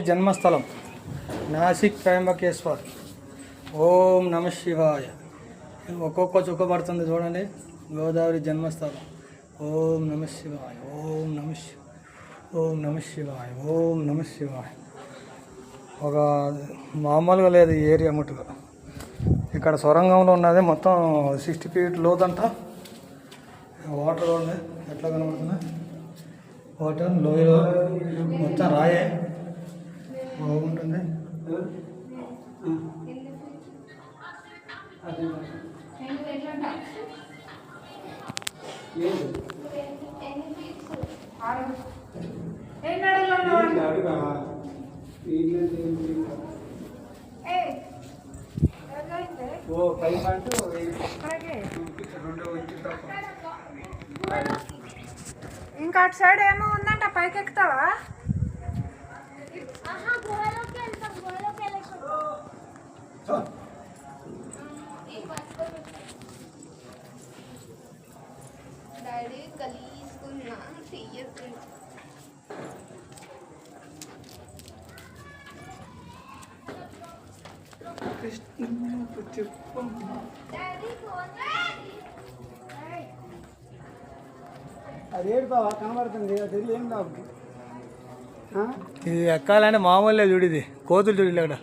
జన్మస్థలం నాసిక్ త్రయంబకేశ్వర్. ఓం నమ శివాయ. ఒక్కొక్క చుక్క పడుతుంది చూడండి. గోదావరి జన్మస్థలం. ఓం నమ శివాయ. ఓం నమ శివాయ. ఓం నమ శివాయ. ఓం నమ శివాయ. ఒక మామూలుగా లేదు ఈ ఏరియా ముట్టుగా. ఇక్కడ సొరంగంలో ఉన్నది మొత్తం 60 ఫీట్ లోతంట. వాటర్ ఉంది ఎట్లా కనబడుతుంది. వాటర్ లోయలో మొత్తం రాయే బాగుంటుంది. ఇంకా అటు సైడ్ ఏమో ఉందంట, పైకి ఎక్కుతావా? డాడీ కలిసుకున్నా తీయద్దు. అది ఏడుతావా కనబడుతుంది. అది ఏం కాదు. ఇది ఎక్కాలంటే మామూలే చూడు. ఇది కోతులు చూడలే అక్కడ.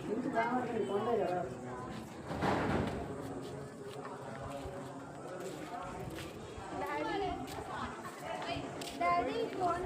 Daddy phone